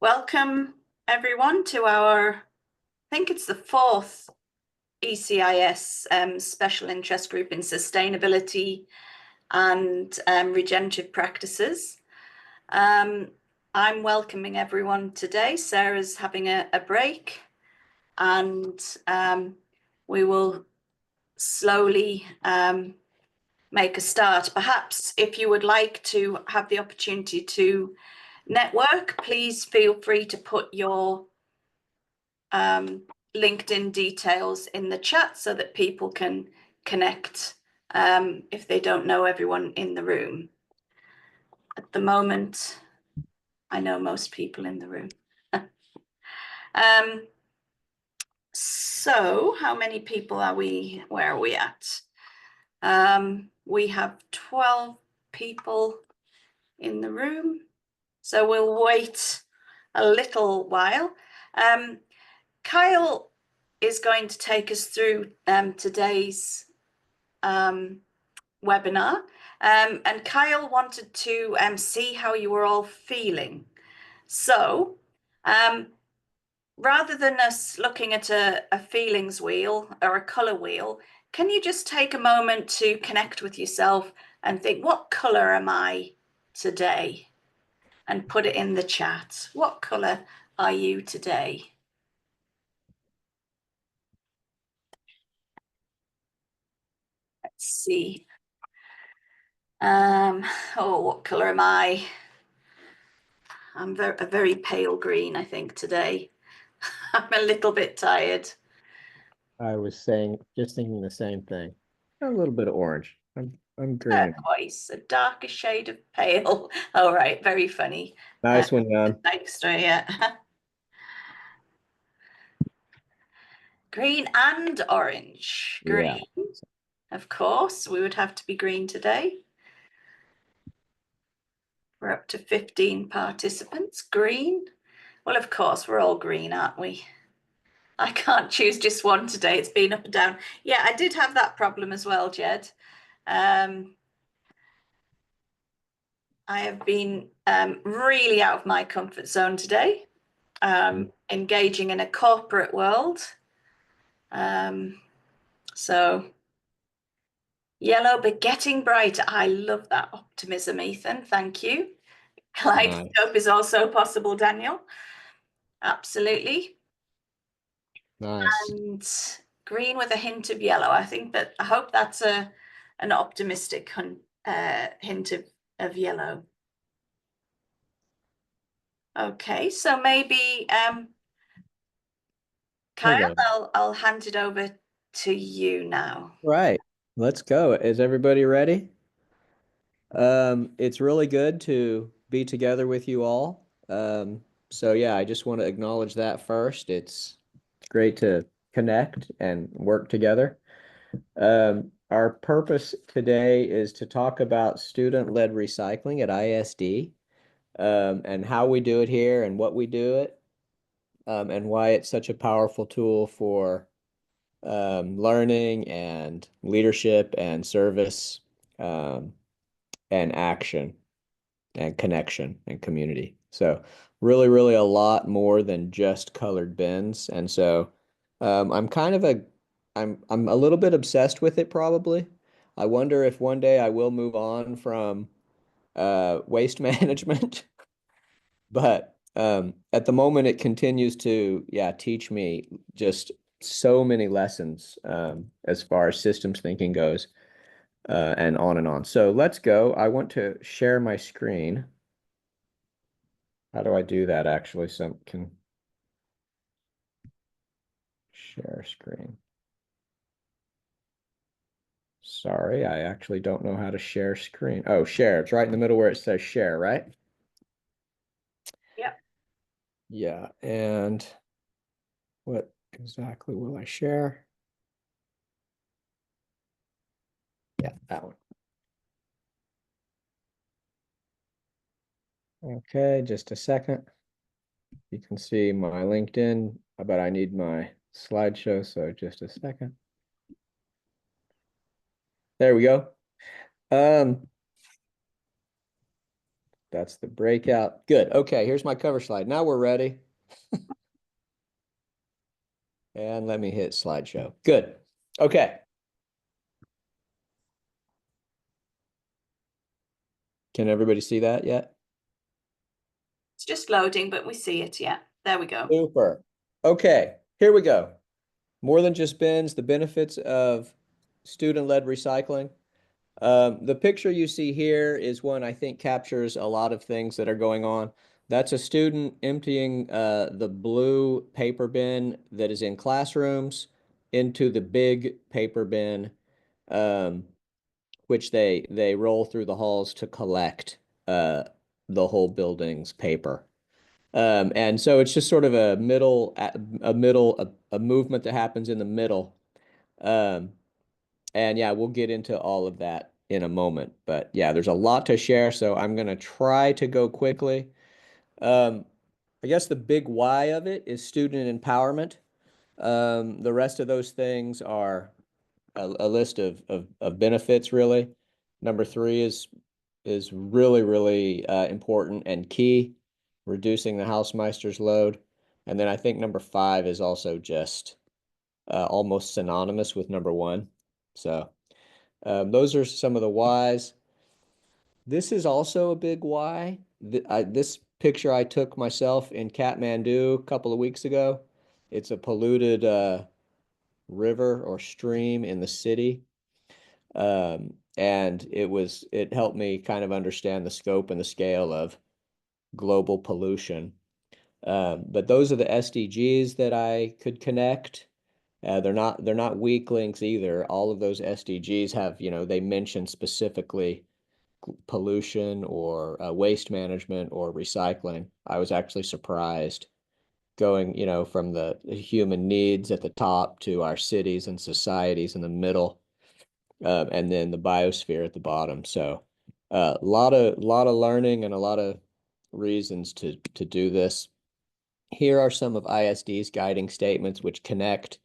Welcome everyone to I think it's the fourth ECIS special interest group in sustainability and regenerative practices. I'm welcoming everyone today. Sarah's having a break and we will slowly make a start. Perhaps if you would like to have the opportunity to network, please feel free to put your LinkedIn details in the chat so that people can connect if they don't know everyone in the room. At the moment, I know most people in the room. So how many people are we? Where are we at? We have 12 people in the room. So we'll wait a little while. Kyle is going to take us through today's webinar. And Kyle wanted to see how you were all feeling. So rather than us looking at a feelings wheel or a color wheel, can you just take a moment to connect with yourself and think, what color am I today? And put it in the chat. What color are you today? Let's see. Oh, what color am I? I'm a very pale green, I think, today. I'm a little bit tired. I was just thinking the same thing. A little bit of orange. I'm green. Turquoise, a darker shade of pale. All right, very funny. Nice one, Jan. Dykstra, yeah. Green and orange. Green, Yeah. of course, we would have to be green today. We're up to 15 participants. Green. Well, of course, we're all green, aren't we? I can't choose just one today. It's been up and down. Yeah, I did have that problem as well, Jed. I have been really out of my comfort zone today, engaging in a corporate world. So yellow, but getting brighter. I love that optimism, Ethan. Thank you. Kaleidoscope is also possible, Daniel. Absolutely. Nice. And green with a hint of yellow. I hope that's an optimistic hint of yellow. Okay, so maybe Kyle, I'll hand it over to you now. Right. Let's go. Is everybody ready? It's really good to be together with you all. So yeah, I just want to acknowledge that first. It's great to connect and work together. Our purpose today is to talk about student-led recycling at ISD, and how we do it here and what we do it, and why it's such a powerful tool for learning and leadership and service, and action and connection and community. So really, really a lot more than just colored bins. And so I'm a little bit obsessed with it probably. I wonder if one day I will move on from waste management. But at the moment, it continues to, teach me just so many lessons as far as systems thinking goes, and on and on. So let's go. I want to share my screen. How do I do that actually? So can share screen. Sorry, I actually don't know how to share screen. Oh, share. It's right in the middle where it says share, right? Yep. Yeah, and what exactly will I share? Yeah, that one. Okay, just a second. You can see my LinkedIn, but I need my slideshow, so just a second. There we go. That's the breakout. Good. Okay, here's my cover slide. Now we're ready. And let me hit slideshow. Good. Okay. Can everybody see that yet? It's just loading, but we see it. Yeah, there we go. Super. Okay, here we go. More than just bins, the benefits of student-led recycling. The picture you see here is one I think captures a lot of things that are going on. That's a student emptying the blue paper bin that is in classrooms into the big paper bin, which they roll through the halls to collect the whole building's paper. And so it's just sort of a movement that happens in the middle. Um, and yeah, we'll get into all of that in a moment. But yeah, there's a lot to share, so I'm going to try to go quickly. I guess the big why of it is student empowerment. The rest of those things are a list of benefits, really. Number three is really, really important and key, reducing the Hausmeister's load. And then I think number five is also just almost synonymous with number one. So those are some of the whys. This is also a big why. This picture I took myself in Kathmandu a couple of weeks ago. It's a polluted river or stream in the city. And it helped me kind of understand the scope and the scale of global pollution. But those are the SDGs that I could connect. They're not weak links either. All of those SDGs have, they mention specifically pollution or waste management or recycling. I was actually surprised going, from the human needs at the top to our cities and societies in the middle, and then the biosphere at the bottom. So a lot of learning and a lot of reasons to do this. Here are some of ISD's guiding statements which connect.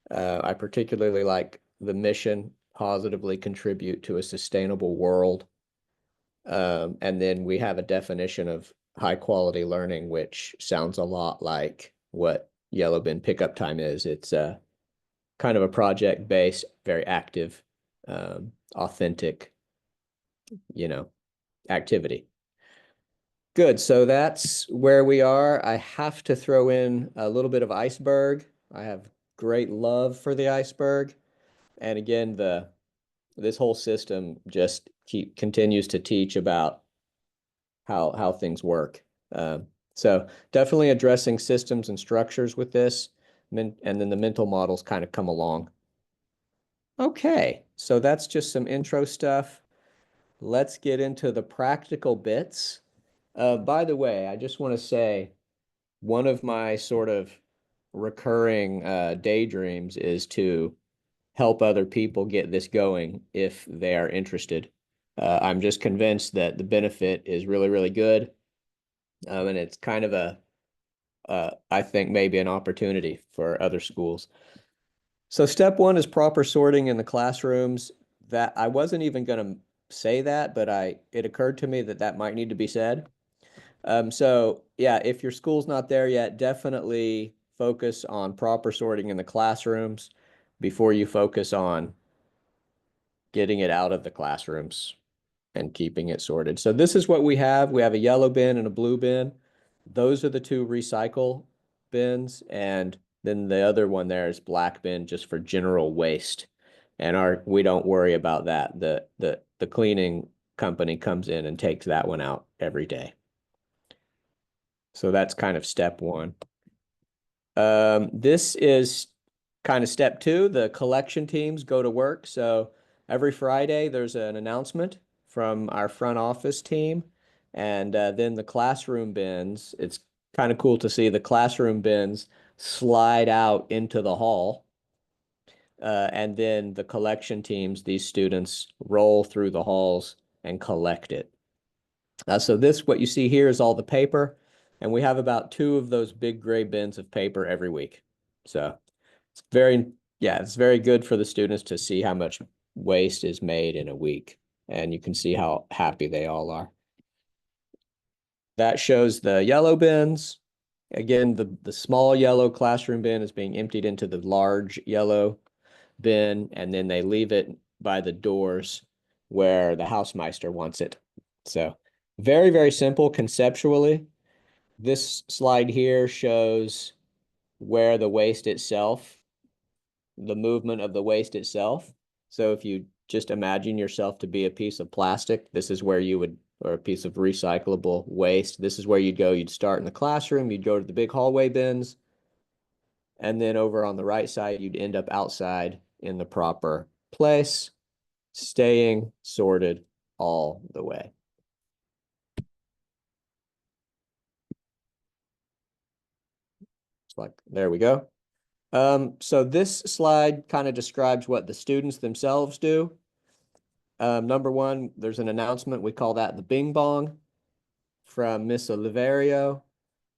I particularly like the mission, positively contribute to a sustainable world. And then we have a definition of high quality learning, which sounds a lot like what Yellow Bin Pickup Time is. It's kind of a project-based, very active, authentic, activity. Good. So that's where we are. I have to throw in a little bit of iceberg. I have great love for the iceberg. And again, this whole system just continues to teach about how things work. So definitely addressing systems and structures with this, and then the mental models kind of come along. Okay, so that's just some intro stuff. Let's get into the practical bits. By the way, I just want to say one of my sort of recurring daydreams is to help other people get this going if they are interested. I'm just convinced that the benefit is really, really good. And it's kind of I think maybe an opportunity for other schools. So step one is proper sorting in the classrooms. That I wasn't even going to say that, but it occurred to me that might need to be said. So yeah, if your school's not there yet, definitely focus on proper sorting in the classrooms before you focus on getting it out of the classrooms and keeping it sorted. So this is what we have. We have a yellow bin and a blue bin. Those are the two recycle bins. And then the other one there is black bin just for general waste. And we don't worry about that. The cleaning company comes in and takes that one out every day. So that's kind of step one. This is kind of step two. The collection teams go to work. So every Friday, there's an announcement from our front office team. And then the classroom bins, it's kind of cool to see the classroom bins slide out into the hall. And then the collection teams, these students roll through the halls and collect it. So what you see here is all the paper, and we have about two of those big gray bins of paper every week. So it's very good for the students to see how much waste is made in a week, and you can see how happy they all are. That shows the yellow bins. Again, the small yellow classroom bin is being emptied into the large yellow bin, and then they leave it by the doors where the Hausmeister wants it. So very, very simple conceptually. This slide here shows where the waste itself, the movement of the waste itself. So if you just imagine yourself to be a piece of plastic, this is where you would, or a piece of recyclable waste, this is where you'd go. You'd start in the classroom, you'd go to the big hallway bins, and then over on the right side, you'd end up outside in the proper place, staying sorted all the way. It's like, there we go. So this slide kind of describes what the students themselves do. Number one, there's an announcement. We call that the Bing Bong from Miss Oliverio.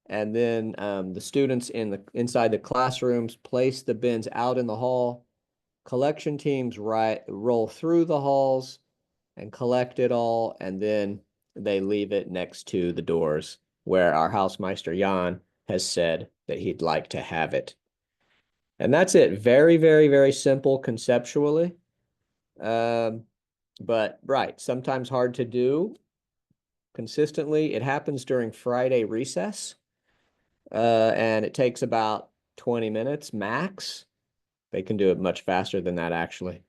And then the students inside the classrooms place the bins out in the hall. Collection teams roll through the halls and collect it all, and then they leave it next to the doors where our Hausmeister Jan has said that he'd like to have it. And that's it. Very, very, very simple conceptually. But right, sometimes hard to do consistently. It happens during Friday recess, and it takes about 20 minutes max. They can do it much faster than that, actually.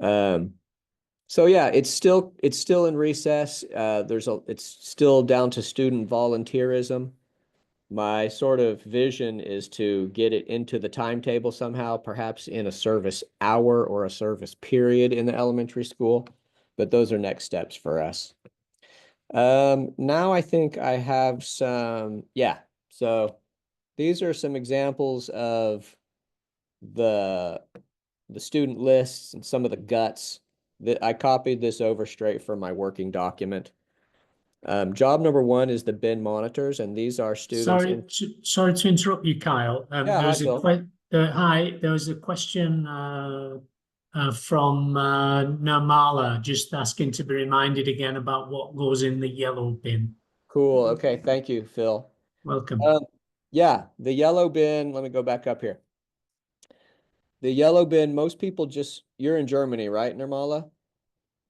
So yeah, it's still in recess. It's still down to student volunteerism. My sort of vision is to get it into the timetable somehow, perhaps in a service hour or a service period in the elementary school, but those are next steps for us. Now I think I have some, yeah, so these are some examples of the student lists and some of the guts that I copied this over straight from my working document. Job number one is the bin monitors, and these are students. Sorry to interrupt you, Kyle. Yeah, hi, Phil. Hi, there was a question from Nirmala, just asking to be reminded again about what goes in the yellow bin. Cool. Okay, thank you, Phil. Welcome. Yeah, the yellow bin, let me go back up here. The yellow bin, most people you're in Germany, right, Nirmala?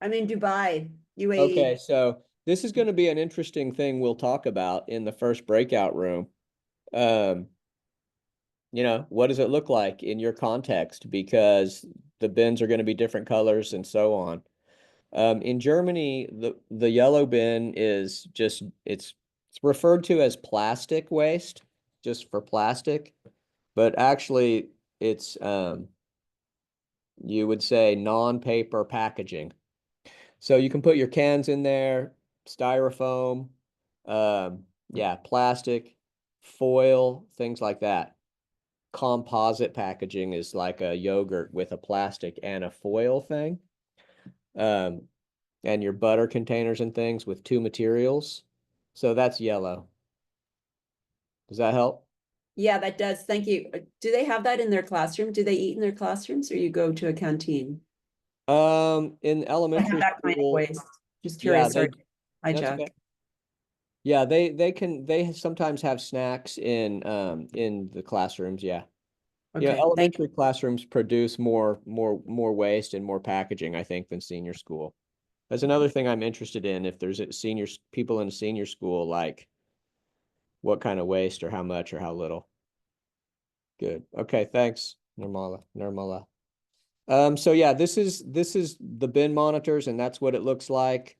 I'm in Dubai, UAE. Okay, so this is going to be an interesting thing we'll talk about in the first breakout room. What does it look like in your context? Because the bins are going to be different colors and so on. In Germany, the yellow bin is it's referred to as plastic waste, just for plastic, but actually it's you would say non-paper packaging. So you can put your cans in there, styrofoam, yeah, plastic, foil, things like that. Composite packaging is like a yogurt with a plastic and a foil thing. And your butter containers and things with two materials. So that's yellow. Does that help? Yeah, that does. Thank you. Do they have that in their classroom? Do they eat in their classrooms, or you go to a canteen? In elementary that kind of school, waste. Just curious. Sorry. Hi, that's Jack. okay. Yeah, they sometimes have snacks in the classrooms. Yeah. Okay. Yeah, elementary classrooms produce more waste and more packaging, I think, than senior school. That's another thing I'm interested in. If there's people in a senior school, like what kind of waste or how much or how little. Good. Okay, thanks, Nirmala. So yeah, this is the bin monitors, and that's what it looks like.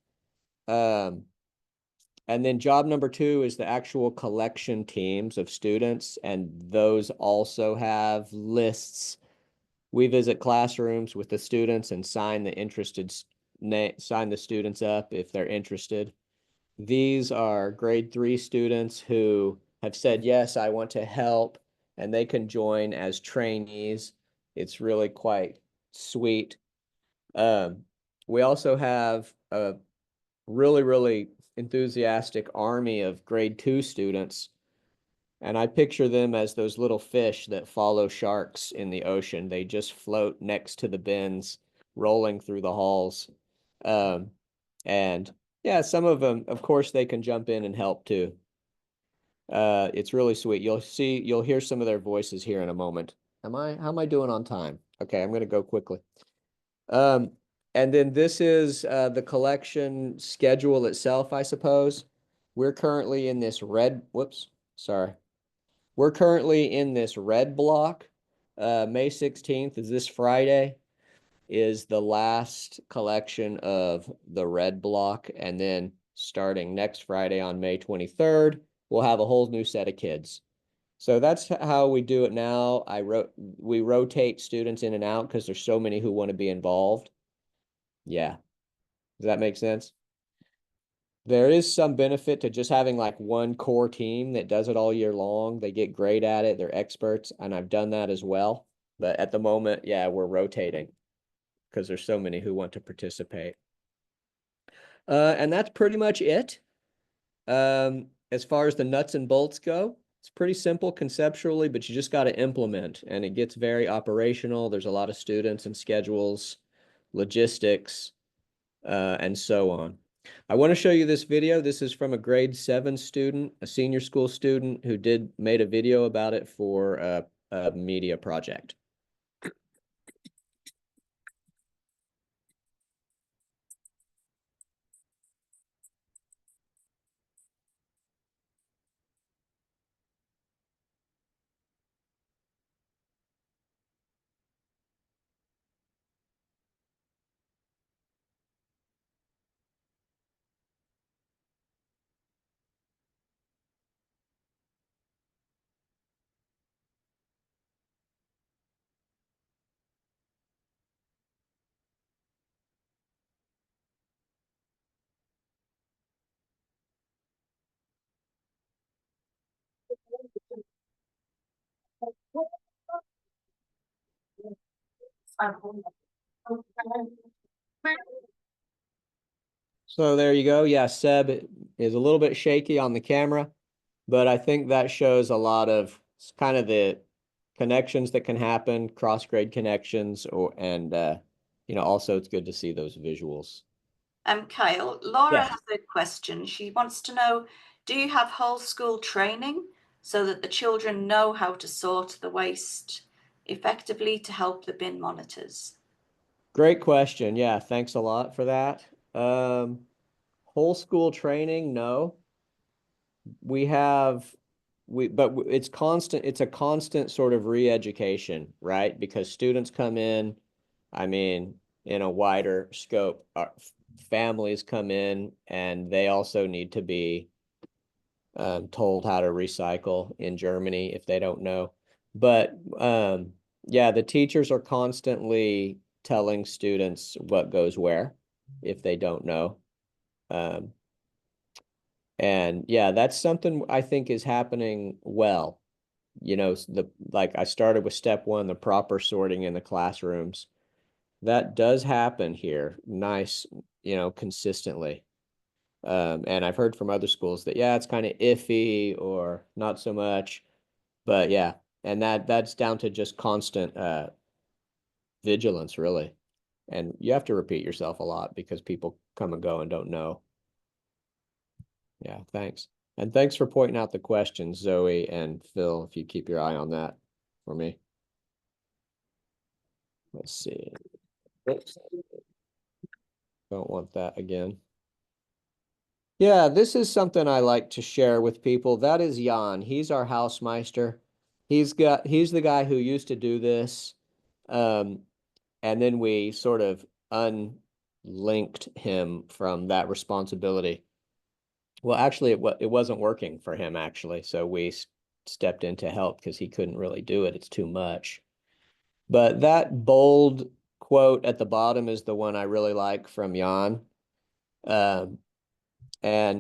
And then job number two is the actual collection teams of students, and those also have lists. We visit classrooms with the students and sign the students up if they're interested. These are grade 3 students who have said, yes, I want to help, and they can join as trainees. It's really quite sweet. We also have a really, really enthusiastic army of grade 2 students, and I picture them as those little fish that follow sharks in the ocean. They just float next to the bins, rolling through the halls. And Yeah, some of them, of course, they can jump in and help too. It's really sweet. You'll hear some of their voices here in a moment. How am I doing on time? Okay, I'm gonna go quickly. And then this is the collection schedule itself, I suppose. We're currently in this red, whoops, sorry. We're currently in this red block. May 16th is this Friday, is the last collection of the red block. And then starting next Friday on May 23rd, we'll have a whole new set of kids. So that's how we do it now. We rotate students in and out because there's so many who want to be involved. Yeah. Does that make sense? There is some benefit to just having like one core team that does it all year long. They get great at it. They're experts, and I've done that as well. But at the moment, yeah, we're rotating because there's so many who want to participate. And that's pretty much it. As far as the nuts and bolts go, it's pretty simple conceptually, but you just got to implement, and it gets very operational. There's a lot of students and schedules, logistics, and so on. I want to show you this video. This is from a grade 7 student, a senior school student who made a video about it for a media project. So there you go. Yeah, Seb is a little bit shaky on the camera, but I think that shows a lot of kind of the connections that can happen, cross-grade connections, and also it's good to see those visuals. Kyle, Laura Yeah. has a question. She wants to know, do you have whole school training so that the children know how to sort the waste effectively to help the bin monitors? Great question. Yeah, thanks a lot for that. Whole school training, no. But it's constant, it's a constant sort of re-education, right? Because students come in, I mean, in a wider scope, families come in and they also need to be told how to recycle in Germany if they don't know. But yeah, the teachers are constantly telling students what goes where if they don't know. And yeah, that's something I think is happening well. Like I started with step 1, the proper sorting in the classrooms. That does happen here, nice, consistently. And I've heard from other schools that, yeah, it's kind of iffy or not so much. But yeah, and that's down to just constant vigilance, really. And you have to repeat yourself a lot because people come and go and don't know. Yeah, thanks. And thanks for pointing out the questions, Zoe and Phil, if you keep your eye on that for me. Let's see. Oops. Don't want that again. Yeah, this is something I like to share with people. That is Jan. He's our Hausmeister. He's the guy who used to do this. And then we sort of unlinked him from that responsibility. Well, actually, it wasn't working for him, actually. So we stepped in to help because he couldn't really do it. It's too much. But that bold quote at the bottom is the one I really like from Jan. And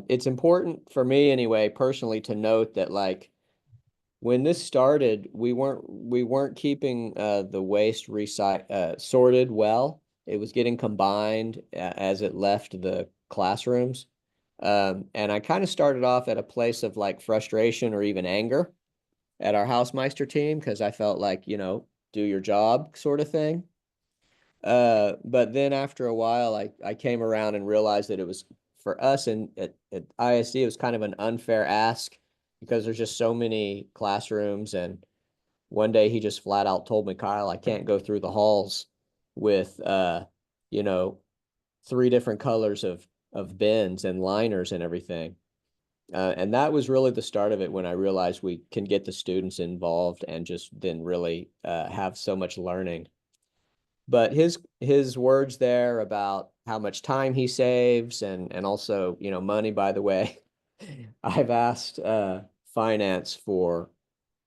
it's important for me anyway, personally, to note that like when this started, we weren't keeping the waste sorted well. It was getting combined as it left the classrooms. And I kind of started off at a place of like frustration or even anger at our Hausmeister team because I felt like, do your job sort of thing. But then after a while, I came around and realized that it was for us at ISD, it was kind of an unfair ask because there's just so many classrooms. And one day he just flat out told me, Kyle, I can't go through the halls with, you know, 3 different colors of bins and liners and everything. And that was really the start of it, when I realized we can get the students involved and just then really have so much learning. But his words there about how much time he saves and also, you know, money, by the way, I've asked finance for,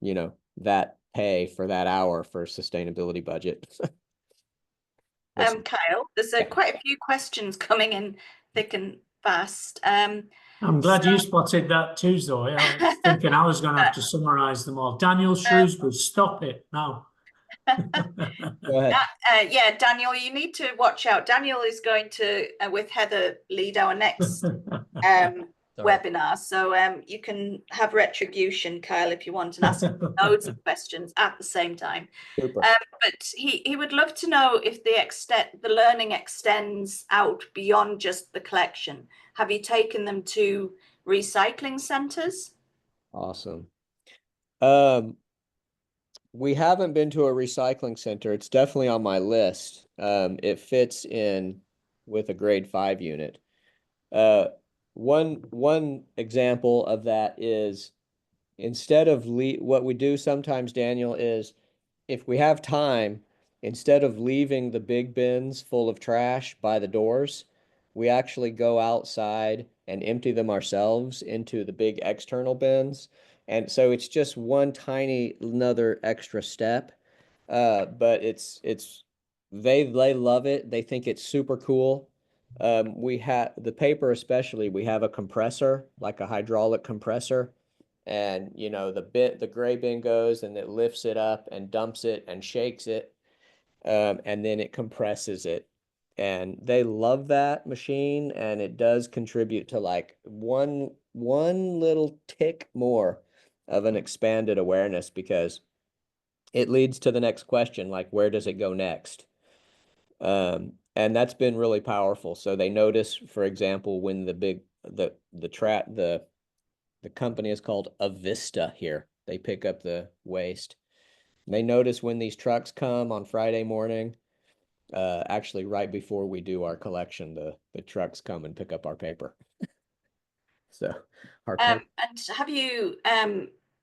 you know, that pay for that hour for sustainability budget. Kyle, there's quite a few questions coming in thick and fast. I'm glad you spotted that too, Zoe. I was thinking I was going to have to summarize them all. Daniel Shrewsbury, stop it now. Go ahead. Yeah, Daniel, you need to watch out. Daniel is going to, with Heather, lead our next webinar. So you can have retribution, Kyle, if you want, and ask loads of questions at the same time. Super. But he would love to know if the learning extends out beyond just the collection. Have you taken them to recycling centers? Awesome. We haven't been to a recycling center. It's definitely on my list. It fits in with a grade 5 unit. One example of that is, instead of what we do sometimes, Daniel, is if we have time, instead of leaving the big bins full of trash by the doors, we actually go outside and empty them ourselves into the big external bins. And so it's just one tiny another extra step. But they love it. They think it's super cool. We have the paper, especially, we have a compressor, like a hydraulic compressor. And, you know, the gray bin goes and it lifts it up and dumps it and shakes it. And then it compresses it. And they love that machine, and it does contribute to like one little tick more of an expanded awareness, because it leads to the next question, like, where does it go next? And that's been really powerful. So they notice, for example, when the company is called Avista here. They pick up the waste. They notice when these trucks come on Friday morning, actually right before we do our collection, the trucks come and pick up our paper. So and have you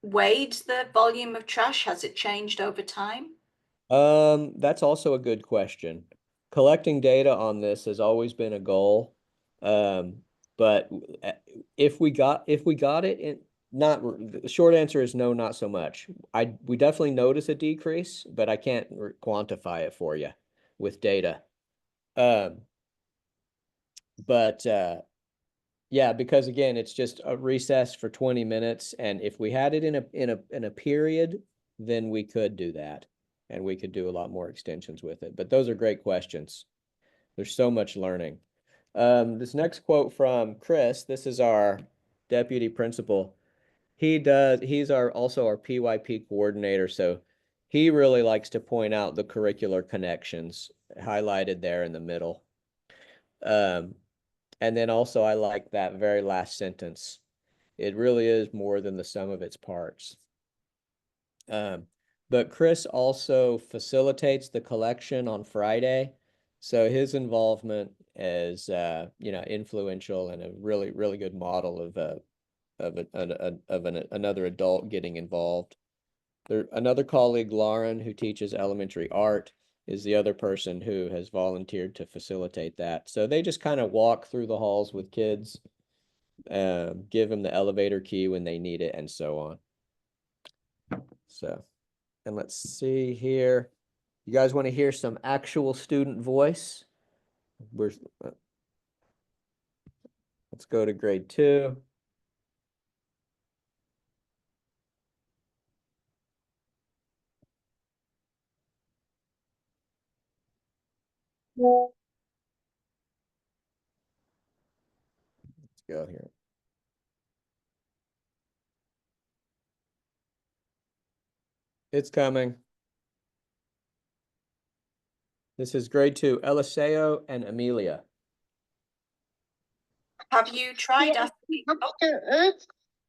weighed the volume of trash? Has it changed over time? That's also a good question. Collecting data on this has always been a goal. But if we got it in, the short answer is no, not so much. We definitely notice a decrease, but I can't quantify it for you with data. Yeah, because again, it's just a recess for 20 minutes, and if we had it in a period, then we could do that, and we could do a lot more extensions with it. But those are great questions. There's so much learning. This next quote from Chris, this is our deputy principal. He's also our PYP coordinator, so he really likes to point out the curricular connections highlighted there in the middle. And then also I like that very last sentence. It really is more than the sum of its parts. But Chris also facilitates the collection on Friday. So his involvement is, you know, influential, and a really, really good model of another adult getting involved. Another colleague, Lauren, who teaches elementary art, is the other person who has volunteered to facilitate that. So they just kind of walk through the halls with kids, give them the elevator key when they need it, and so on. So, and let's see here. You guys want to hear some actual student voice? Let's go to grade 2. Let's go here. It's coming. This is grade 2, Eliseo and Amelia. Have you tried Yeah, asking? up the earth,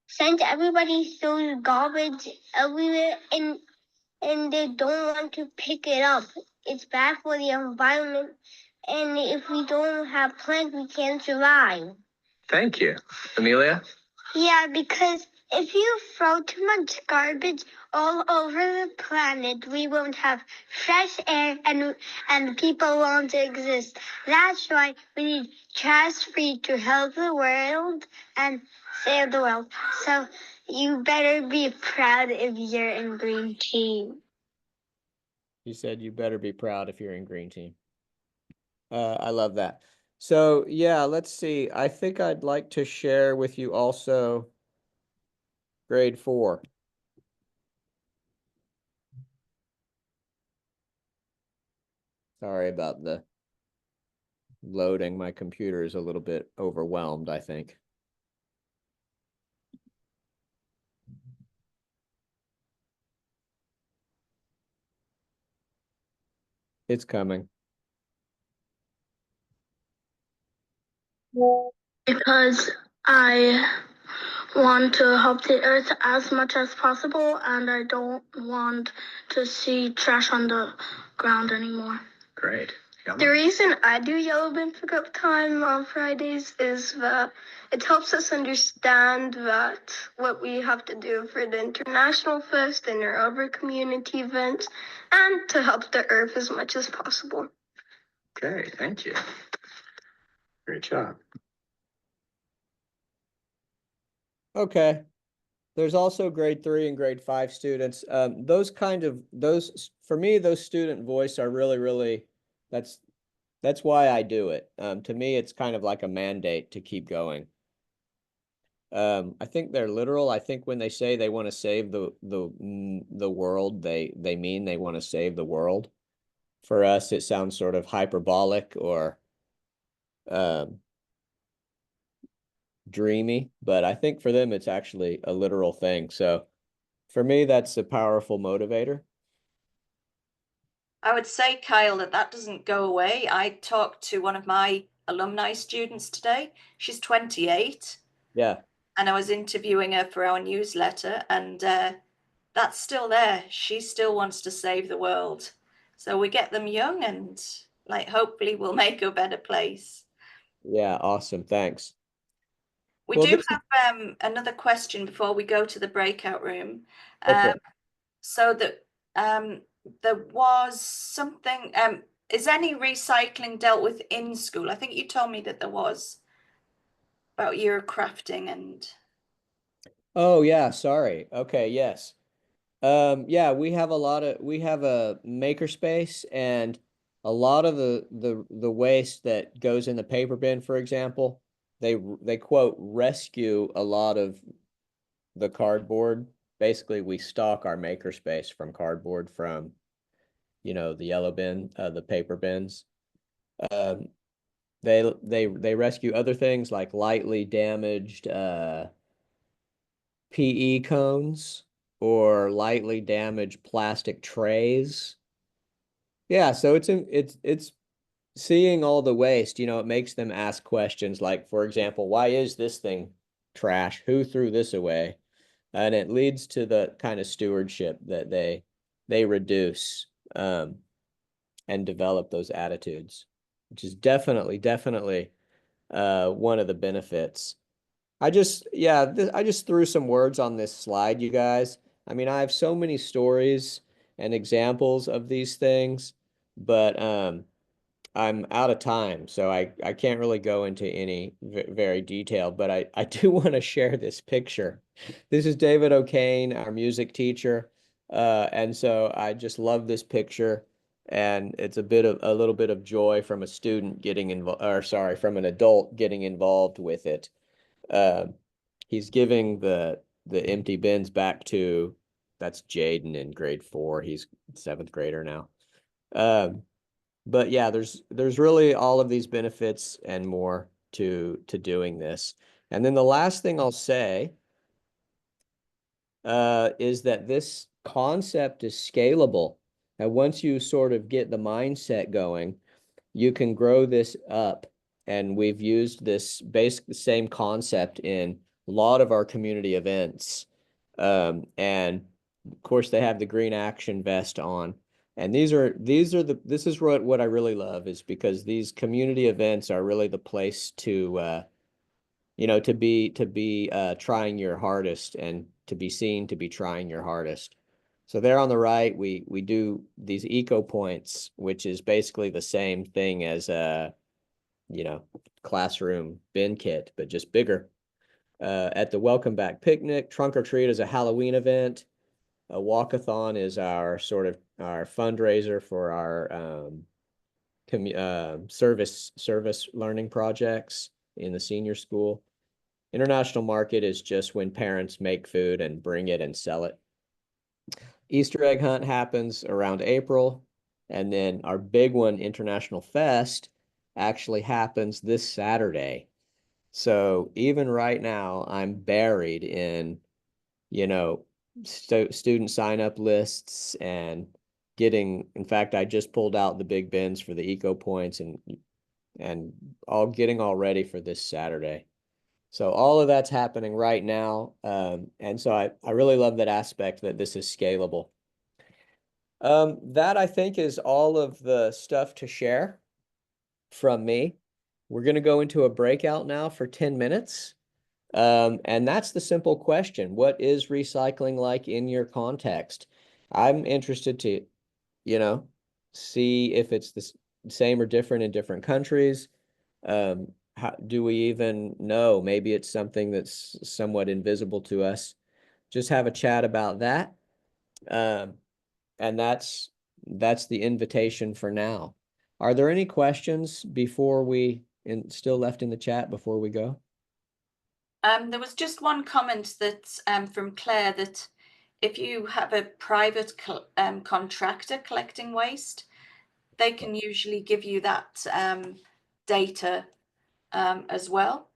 sent everybody throws garbage everywhere, and they don't want to pick it up. It's bad for the environment, and if we don't have plants, we can't survive. Thank you. Amelia? Yeah, because if you throw too much garbage all over the planet, we won't have fresh air and people won't exist. That's why we need trash free to help the world and save the world. So you better be proud if you're in green team. You said you better be proud if you're in green team. I love that. So yeah, let's see. I think I'd like to share with you also grade 4. Sorry about the loading. My computer is a little bit overwhelmed, I think. It's coming. Because I want to help the earth as much as possible, and I don't want to see trash on the ground anymore. Great. The reason I do Yellow Bin Pickup Time on Fridays is that it helps us understand that what we have to do for the International Fest and our other community events, and to help the earth as much as possible. Okay, thank you. Great job. Okay. There's also grade 3 and grade 5 students. For me, those student voice are really, that's why I do it. To me, it's kind of like a mandate to keep going. I think they're literal. I think when they say they want to save the world, they mean they want to save the world. For us, it sounds sort of hyperbolic or dreamy, but I think for them it's actually a literal thing. So for me, that's a powerful motivator. I would say, Kyle, that doesn't go away. I talked to one of my alumni students today. She's 28. Yeah. And I was interviewing her for our newsletter, and that's still there. She still wants to save the world. So we get them young, and like hopefully we'll make a better place. Yeah, awesome. Thanks. We Well, do have another question before we go to the breakout room. So that there was something. Is any recycling dealt with in school? I think you told me that there was about your crafting and. Oh yeah, sorry. Okay, yes. Yeah, we have a makerspace, and a lot of the waste that goes in the paper bin, for example, they quote rescue a lot of the cardboard. Basically, we stock our makerspace from cardboard from, the yellow bin, the paper bins. Um, they rescue other things like lightly damaged PE cones or lightly damaged plastic trays. Yeah, so it's seeing all the waste, it makes them ask questions like, for example, why is this thing trash? Who threw this away? And it leads to the kind of stewardship that they reduce and develop those attitudes, which is definitely one of the benefits. I just threw some words on this slide, you guys. I mean, I have so many stories and examples of these things, but I'm out of time, so I can't really go into any very detailed, but I do want to share this picture. This is David O'Kane, our music teacher, and so I just love this picture, and it's a little bit of joy from a student getting involved, or sorry, from an adult getting involved with it. He's giving the empty bins back to, that's Jaden in grade 4. He's 7th grader now. But yeah, there's really all of these benefits and more to doing this. And then the last thing I'll say is that this concept is scalable. And once you sort of get the mindset going, you can grow this up and we've used this basic same concept in a lot of our community events. And of course they have the green action vest on. And this is what I really love, is because these community events are really the place to to be trying your hardest, and to be seen to be trying your hardest. So there on the right, we do these eco points, which is basically the same thing as a classroom bin kit, but just bigger. At the Welcome Back Picnic, Trunk or Treat is a Halloween event. A walkathon is our fundraiser for our service learning projects in the senior school. International Market is just when parents make food and bring it and sell it. Easter egg hunt happens around April. And then our big one, International Fest, actually happens this Saturday. So even right now, I'm buried in, student sign-up lists and in fact, I just pulled out the big bins for the eco points and getting all ready for this Saturday. So all of that's happening right now. And so I really love that aspect that this is scalable. That I think is all of the stuff to share from me. We're going to go into a breakout now for 10 minutes. And that's the simple question. What is recycling like in your context? I'm interested to, see if it's the same or different in different countries. How do we even know? Maybe it's something that's somewhat invisible to us. Just have a chat about that. And that's the invitation for now. Are there any questions still left in the chat before we go? There was just one comment that's from Claire, that if you have a private contractor collecting waste, they can usually give you that data as well,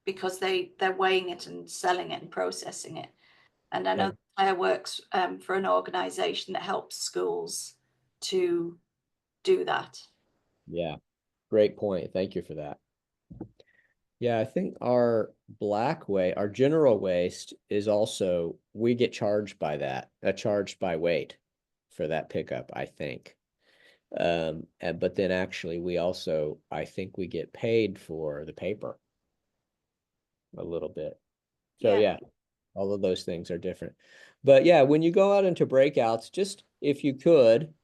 because they're weighing it and selling it and processing it. And I know Claire works for an organization that helps schools to do that. Yeah, great point. Thank you for that. Yeah, I think our our general waste is also, we get charged by that, charged by weight for that pickup, I think. But then actually we also, I think we get paid for the paper a little bit. So yeah, all of those things are different. But yeah, when you go out into breakouts, just if you could,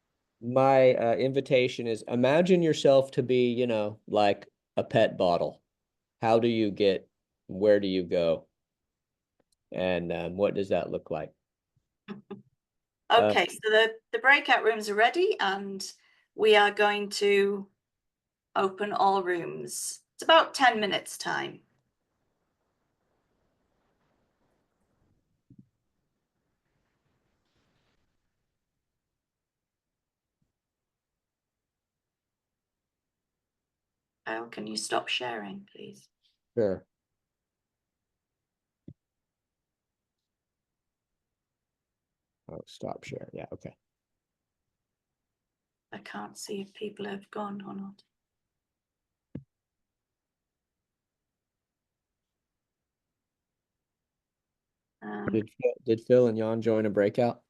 my invitation is, imagine yourself to be, like a pet bottle. How do you get, where do you go? And what does that look like? Okay, so the breakout rooms are ready, and we are going to open all rooms. It's about 10 minutes time. Oh, can you stop sharing, please? Sure. Oh, stop share. Yeah, okay. I can't see if people have gone or not. Did Phil and Jan join a breakout?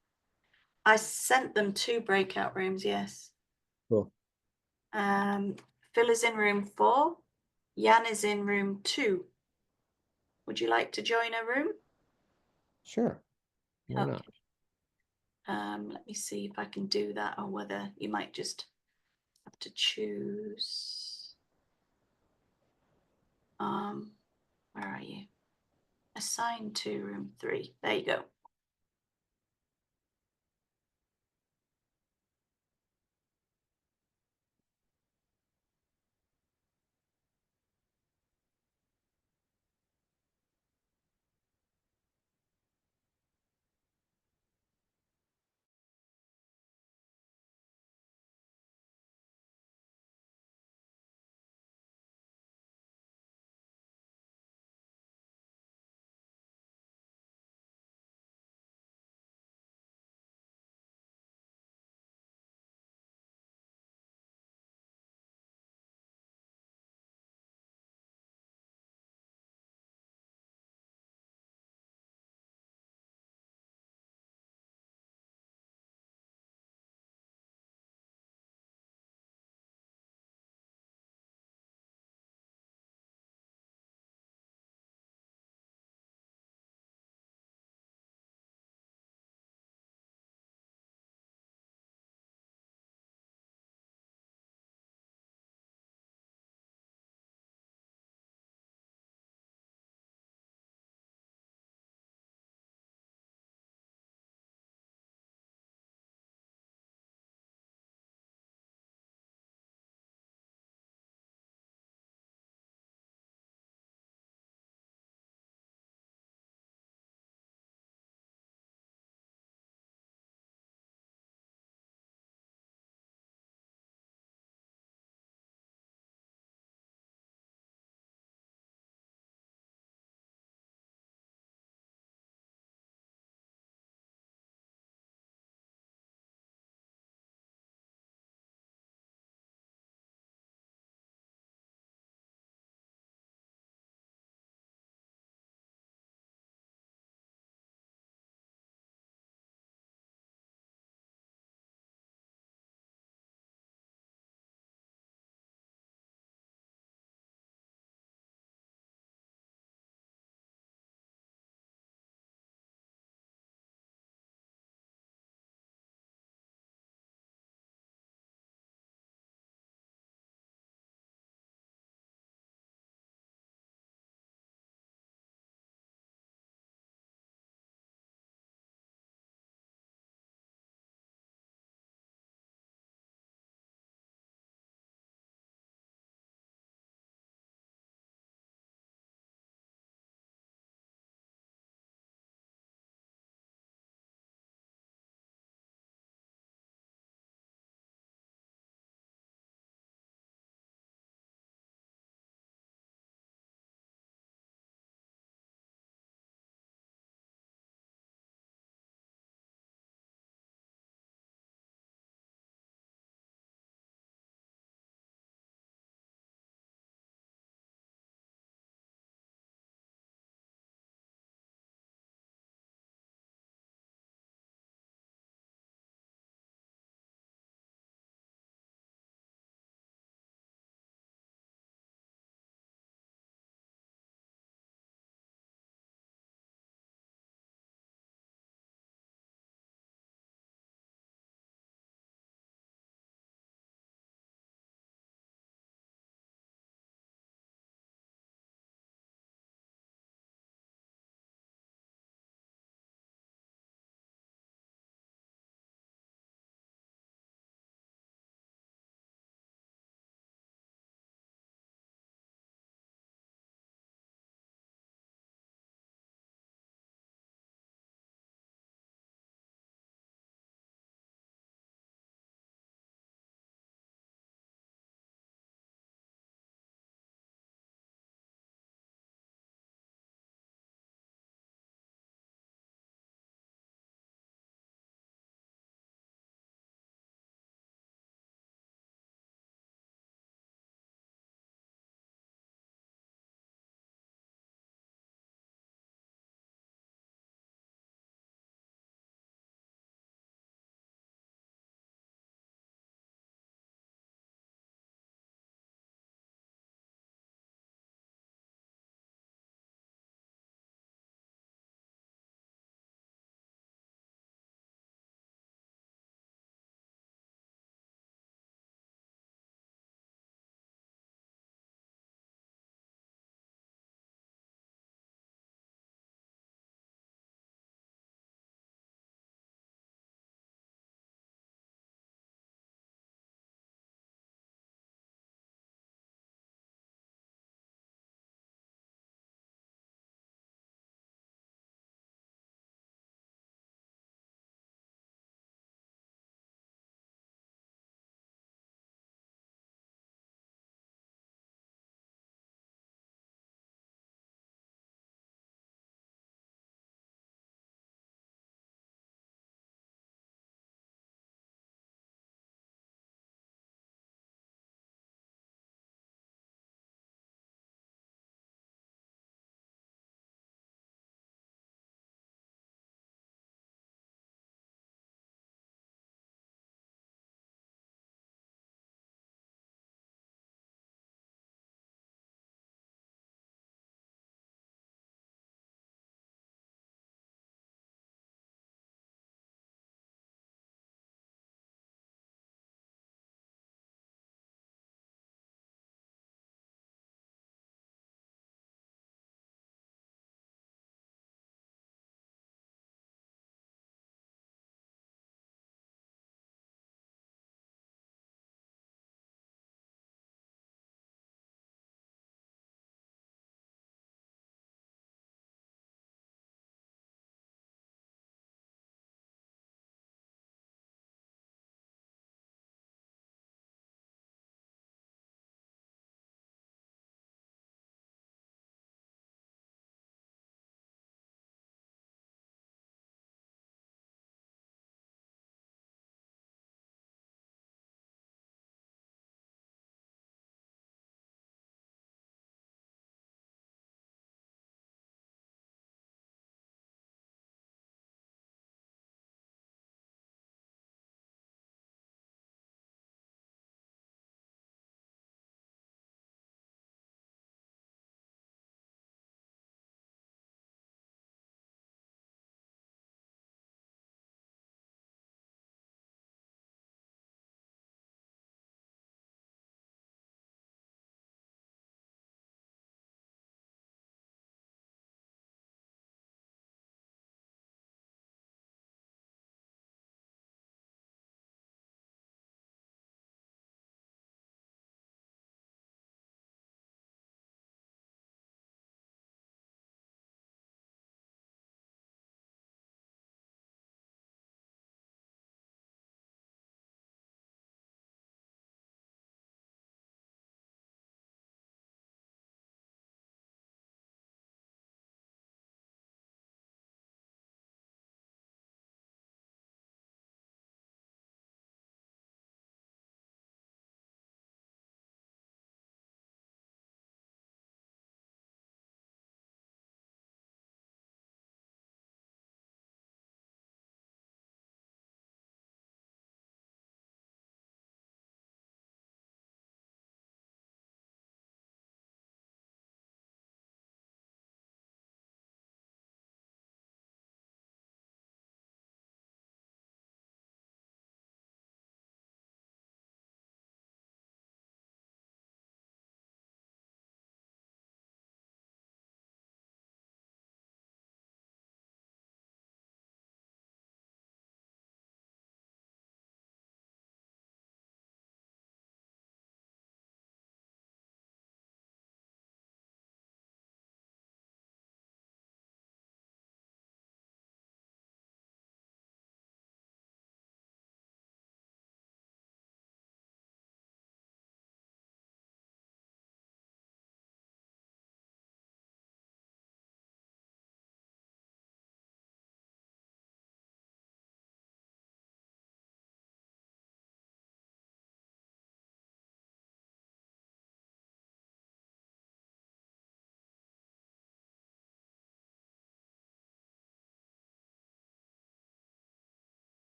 I sent them 2 breakout rooms, yes. Cool. Phil is in room 4. Jan is in room 2. Would you like to join a room? Sure. Why not? Let me see if I can do that, or whether you might just have to choose. Where are you? Assign to room 3. There you go.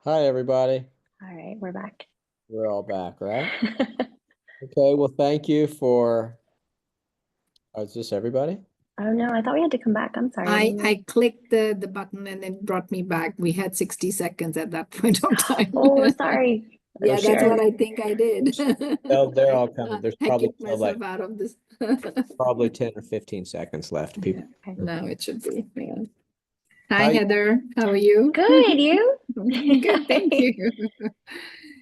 Hi, everybody. All right, we're back. We're all back, right? Okay, well, thank you for, is this everybody? Oh no, I thought we had to come back. I'm sorry. I clicked the button and it brought me back. We had 60 seconds at that point of time. Oh, sorry. Yeah, Oh, that's sure. what I think I did. They're all coming. There's I probably kicked still myself like out of this. probably 10 or 15 seconds left. People. Okay. No, it should be. Yeah. How Hi, you- Heather. How are you? Good, you? Good, thank you.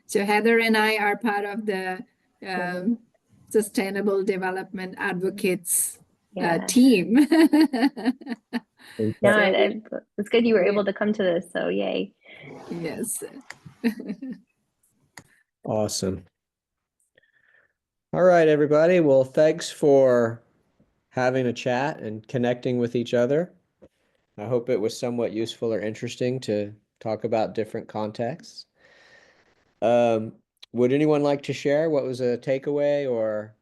So Heather and I are part of the Sustainable Development Advocates Yeah. team. No, So- it's good you were Yeah. able to come to this, so yay. Yes. Awesome. All right, everybody. Well, thanks for having a chat and connecting with each other. I hope it was somewhat useful or interesting to talk about different contexts. Would anyone like to share what was a takeaway or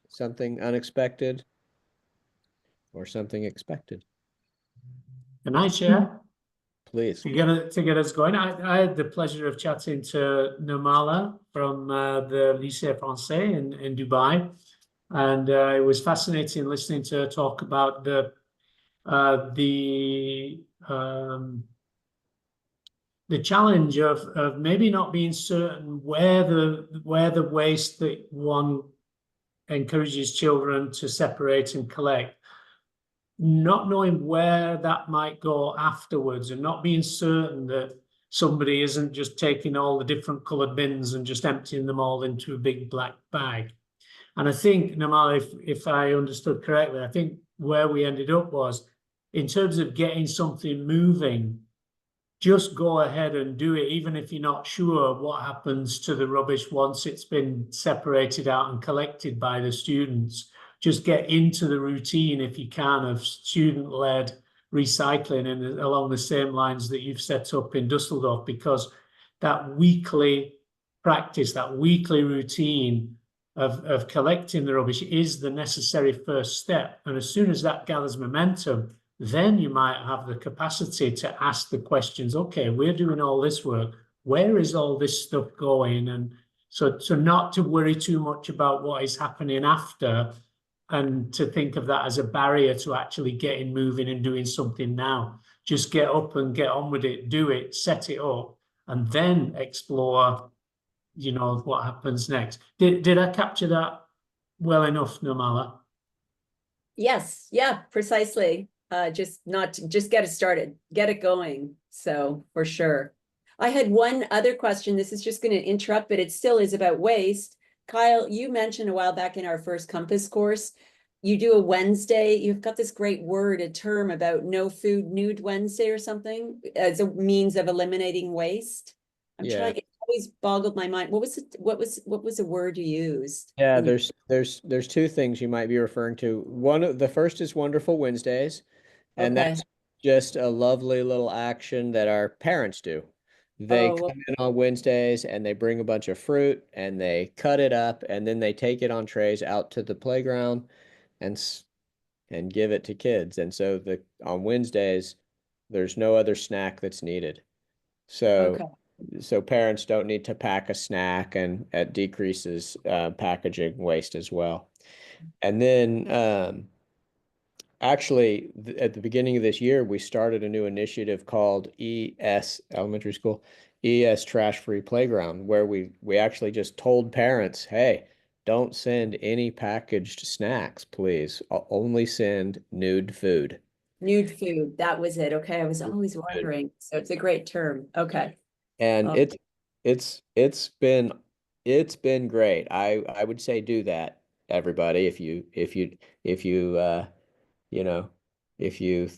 something unexpected or something expected? Can I share? Please. To get us going, I had the pleasure of chatting to Normala from the Lycée Français in Dubai, and it was fascinating listening to her talk about the challenge of maybe not being certain where the waste that one encourages children to separate and collect, not knowing where that might go afterwards, and not being certain that somebody isn't just taking all the different coloured bins and just emptying them all into a big black bag. And I think, Namal, if I understood correctly, I think where we ended up was, in terms of getting something moving, just go ahead and do it, even if you're not sure what happens to the rubbish once it's been separated out and collected by the students. Just get into the routine, if you can, of student-led recycling, and along the same lines that you've set up in Düsseldorf, because that weekly practice, that weekly routine of collecting the rubbish is the necessary first step. And as soon as that gathers momentum, then you might have the capacity to ask the questions, okay, we're doing all this work, where is all this stuff going? And so not to worry too much about what is happening after, and to think of that as a barrier to actually getting moving and doing something now. Just get up and get on with it, do it, set it up, and then explore, what happens next. Did I capture that well enough, Normala? Yes, yeah, precisely. Just get it started, get it going. So for sure. I had one other question. This is just going to interrupt, but it still is about waste. Kyle, you mentioned a while back in our first Compass course, you do a Wednesday, you've got this great word, a term about no food nude Wednesday or something as a means of eliminating waste. I'm trying, it always boggled my mind. What was the word you used? Yeah, there's two things you might be referring to. The first is Wonderful Wednesdays, and that's just a lovely little action that our parents do. They come in on Wednesdays and they bring a bunch of fruit and they cut it up, and then they take it on trays out to the playground and give it to kids. And so on Wednesdays, there's no other snack that's needed. So parents don't need to pack a snack, and it decreases packaging waste as well. And then actually, at the beginning of this year, we started a new initiative called ES Elementary School, ES Trash Free Playground, where we actually just told parents, hey, don't send any packaged snacks, please. I'll only send nude food. Nude food, that was it. Okay, I was always wondering. So it's a great term. Okay. And it's been great. I would say do that, everybody, if you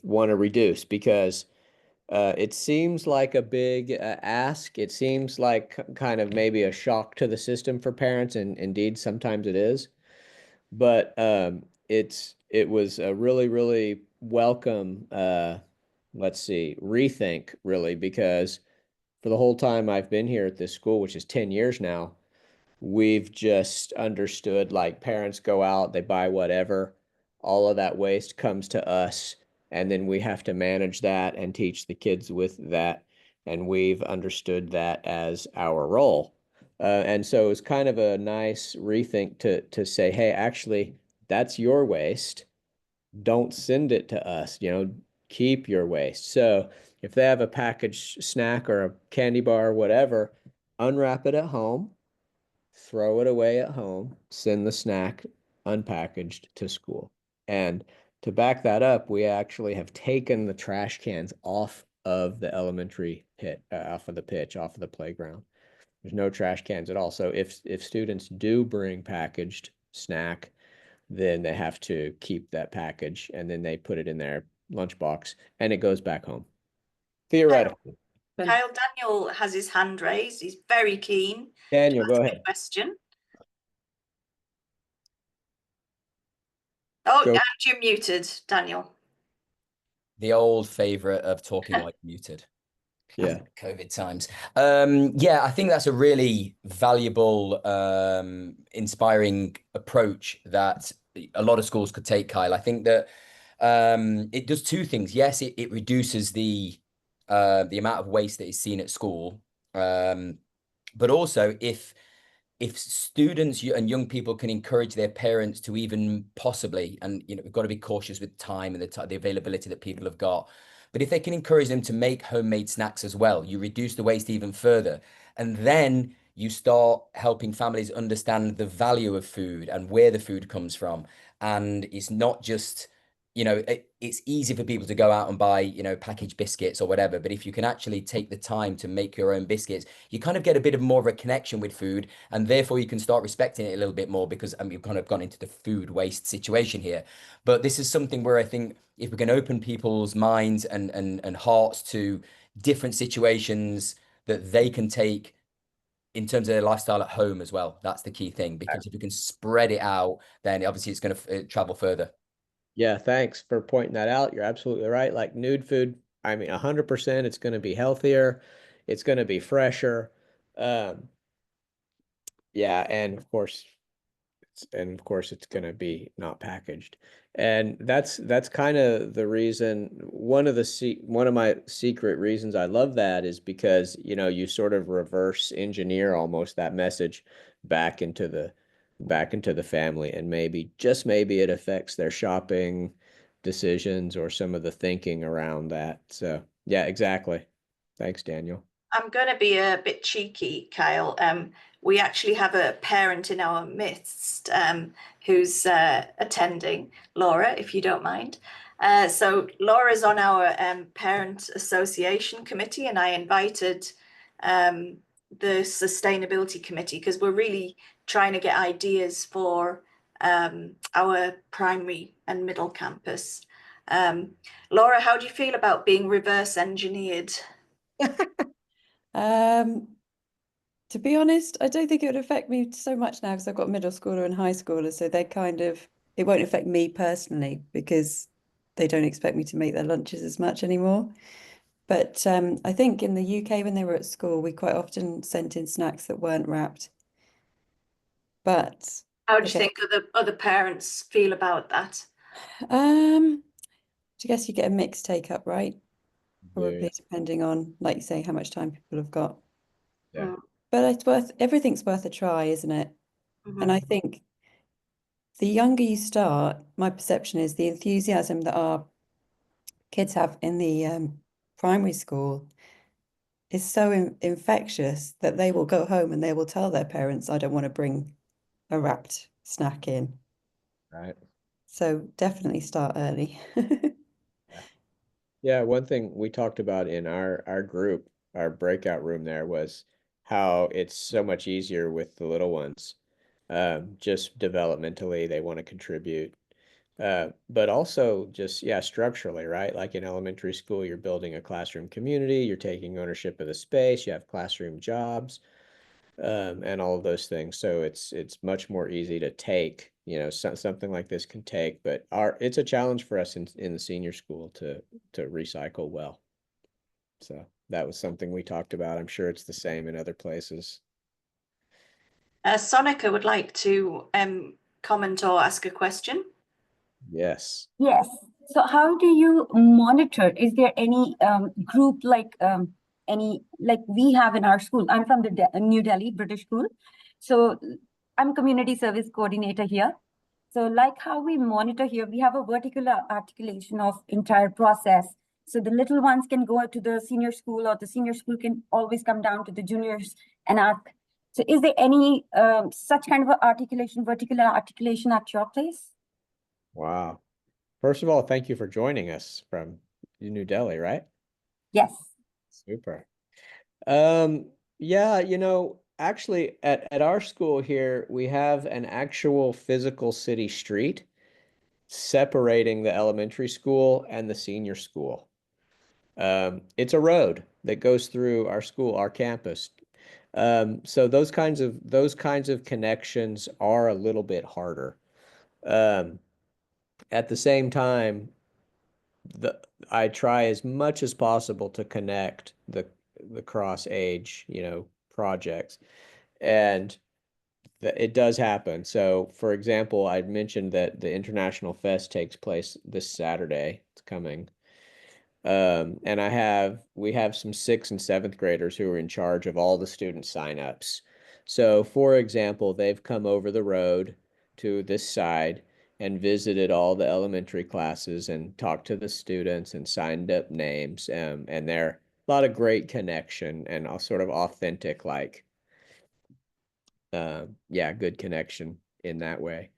want to reduce, because it seems like a big ask. It seems like kind of maybe a shock to the system for parents, and indeed sometimes it is. But it was a really, really welcome rethink, really, because for the whole time I've been here at this school, which is 10 years now, we've just understood, like, parents go out, they buy whatever, all of that waste comes to us, and then we have to manage that and teach the kids with that. and we've understood that as our role. And so it's kind of a nice rethink to say, hey, actually, that's your waste. Don't send it to us, keep your waste. So if they have a packaged snack or a candy bar or whatever, unwrap it at home, throw it away at home, send the snack unpackaged to school. And to back that up, we actually have taken the trash cans off of the elementary pit, off of the pitch, off of the playground. There's no trash cans at all. So if students do bring packaged snack, then they have to keep that package and then they put it in their lunchbox and it goes back home. Theoretically. Kyle, Daniel has his hand raised. He's very keen. Daniel, to go ask ahead. a question. Oh, Go. and you're muted, Daniel. The old favorite of talking like muted. Yeah. COVID times. Yeah, I think that's a really valuable, inspiring approach that a lot of schools could take, Kyle. I think that it does two things. Yes, it reduces the amount of waste that is seen at school. But also if students and young people can encourage their parents to even possibly, and we've got to be cautious with time and the availability that people have got, but if they can encourage them to make homemade snacks as well, you reduce the waste even further. And then you start helping families understand the value of food and where the food comes from. And it's not just, it's easy for people to go out and buy, packaged biscuits or whatever. But if you can actually take the time to make your own biscuits, you kind of get a bit of more of a connection with food. And therefore you can start respecting it a little bit more, because we've kind of gone into the food waste situation here. But this is something where I think if we can open people's minds and hearts to different situations that they can take in terms of their lifestyle at home as well, that's the key thing. Because if we can spread it out, then obviously it's going to travel further. Yeah, thanks for pointing that out. You're absolutely right. Like nude food, 100%, it's going to be healthier. It's going to be fresher. Yeah, and of course, it's going to be not packaged. And that's kind of the reason, one of my secret reasons I love that is because, you sort of reverse engineer almost that message back into the family, and just maybe it affects their shopping decisions or some of the thinking around that. So yeah, exactly. Thanks, Daniel. I'm going to be a bit cheeky, Kyle. We actually have a parent in our midst who's attending, Laura, if you don't mind. So Laura's on our parent association committee, and I invited the sustainability committee because we're really trying to get ideas for our primary and middle campus. Laura, how do you feel about being reverse engineered? To be honest, I don't think it would affect me so much now because I've got a middle schooler and high schooler, so it won't affect me personally because they don't expect me to make their lunches as much anymore. But I think in the UK when they were at school, we quite often sent in snacks that weren't wrapped. But how do you think other parents feel about that? I guess you get a mixed take up, right? Probably Yeah. depending on, like you say, how much time people have got. Yeah. But everything's worth a try, isn't it? Mm-hmm. And I think the younger you start, my perception is the enthusiasm that our kids have in the primary school is so infectious that they will go home and they will tell their parents, I don't want to bring a wrapped snack in. Right. So definitely start early. Yeah, one thing we talked about in our group, our breakout room there, was how it's so much easier with the little ones. Just developmentally, they want to contribute. But also just, yeah, structurally, right? Like in elementary school, you're building a classroom community, you're taking ownership of the space, you have classroom jobs, and all of those things. So it's much more easy to take, something like this can take, but it's a challenge for us in the senior school to recycle well. So that was something we talked about. I'm sure it's the same in other places. Sonica would like to comment or ask a question. Yes. Yes. So how do you monitor? Is there any group like any, like we have in our school. I'm from the New Delhi British School. So I'm community service coordinator here. So like how we monitor here, we have a vertical articulation of entire process. So the little ones can go to the senior school, or the senior school can always come down to the juniors and ask. So is there any such kind of articulation, vertical articulation at your place? Wow. First of all, thank you for joining us from New Delhi, right? Yes. Super. Yeah, you know, actually at our school here, we have an actual physical city street separating the elementary school and the senior school. It's a road that goes through our school, our campus. So those kinds of connections are a little bit harder. At the same time, I try as much as possible to connect the cross age, you know, projects, and it does happen. So, for example, I'd mentioned that the International Fest takes place this Saturday. It's coming. And we have some 6th and 7th graders who are in charge of all the student signups. So, for example, they've come over the road to this side and visited all the elementary classes and talked to the students and signed up names. And there a lot of great connection and a sort of authentic, like, yeah, good connection in that way.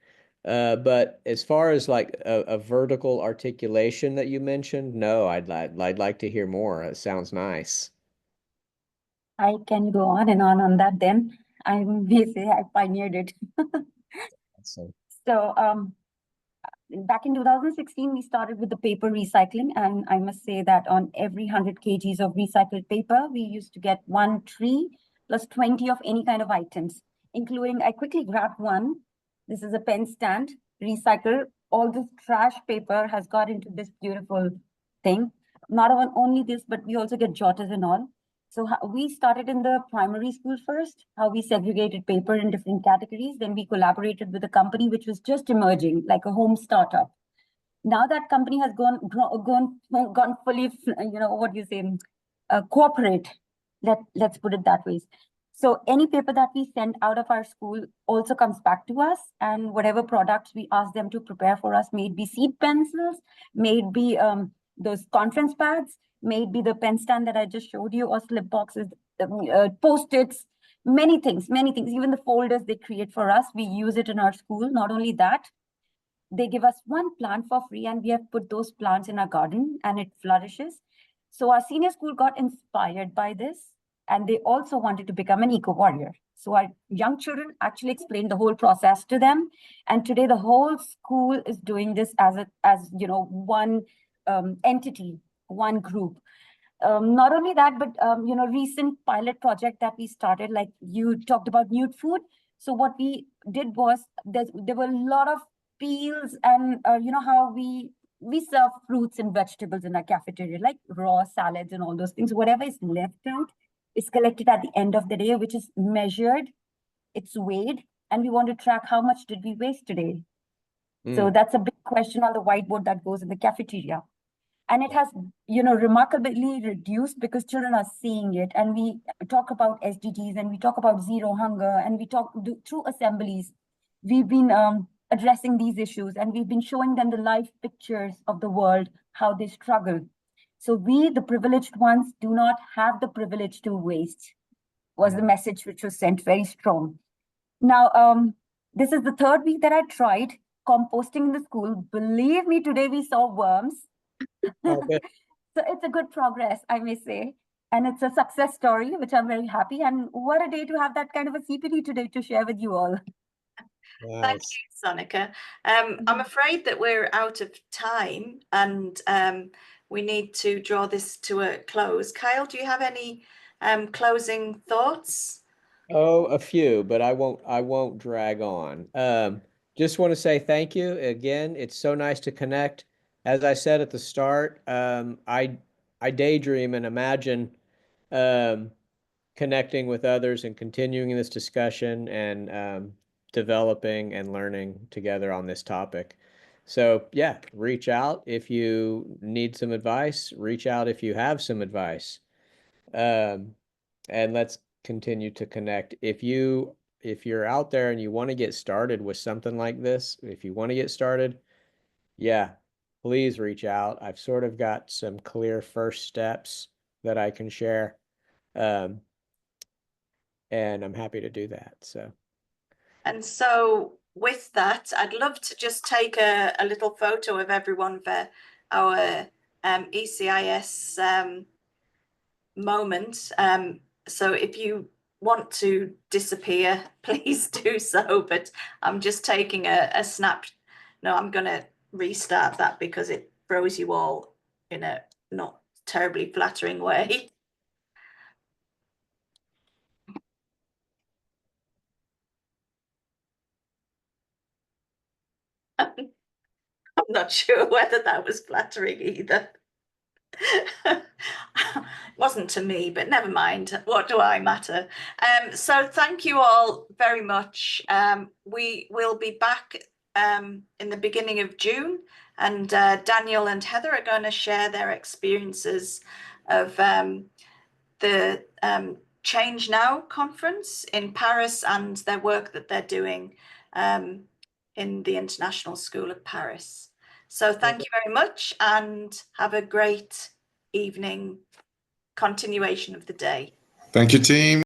But as far as like a vertical articulation that you mentioned, no, I'd like to hear more. It sounds nice. I can go on and on that then. I may say I pioneered it. So, Back in 2016, we started with the paper recycling, and I must say that on every 100 kgs of recycled paper, we used to get 1 tree plus 20 of any kind of items, including, I quickly grabbed one. This is a pen stand, recycle. All this trash paper has got into this beautiful thing. Not only this, but we also get jotters and all. So we started in the primary school first, how we segregated paper in different categories. Then we collaborated with a company which was just emerging, like a home startup. Now that company has gone fully, you know, what you say, corporate. Let's put it that way. So any paper that we send out of our school also comes back to us, and whatever products we ask them to prepare for us, may it be seed pencils, may it be those conference pads, may it be the pen stand that I just showed you, or slip boxes, post-its, many things, even the folders they create for us, we use it in our school. Not only that, they give us one plant for free, and we have put those plants in our garden and it flourishes. So our senior school got inspired by this, and they also wanted to become an eco warrior. So our young children actually explained the whole process to them, and today the whole school is doing this as you know, one entity, one group. Not only that, but you know, recent pilot project that we started, like you talked about nude food. So what we did was there were a lot of peels, and you know how we serve fruits and vegetables in our cafeteria, like raw salads and all those things. Whatever is left out is collected at the end of the day, which is measured, it's weighed, and we want to track how much did we waste today. So that's a big question on the whiteboard that goes in the cafeteria. And it has, you know, remarkably reduced because children are seeing it. And we talk about SDGs, and we talk about zero hunger, and we through assemblies. We've been addressing these issues, and we've been showing them the live pictures of the world, how they struggle. So we, the privileged ones, do not have the privilege to waste, was the message which was sent very strong. Now, this is the 3rd week that I tried composting in the school. Believe me, today we saw worms. okay. So it's a good progress, I may say. And it's a success story, which I'm very happy. And what a day to have that kind of a CPD today to share with you all. Nice. Thank you, Sonika. I'm afraid that we're out of time, and we need to draw this to a close. Kyle, do you have any closing thoughts? Oh, a few, but I won't drag on. Just want to say thank you again. It's so nice to connect. As I said at the start, I daydream and imagine connecting with others and continuing this discussion and developing and learning together on this topic. So yeah, reach out if you need some advice. Reach out if you have some advice. And let's continue to connect. If you're out there and you want to get started with something like this, if you want to get started, yeah, please reach out. I've sort of got some clear first steps that I can share. And I'm happy to do that. And so with that, I'd love to just take a little photo of everyone for our ECIS moment. So if you want to disappear, please do so, but I'm just taking a snap. No, I'm going to restart that because it throws you all in a not terribly flattering way. I'm not sure whether that was flattering either. Wasn't to me, but never mind. What do I matter? So thank you all very much. We will be back in the beginning of June, and Daniel and Heather are going to share their experiences of the Change Now conference in Paris and their work that they're doing in the International School of Paris. So thank you very much and have a great evening, continuation of the day. Thank you, team.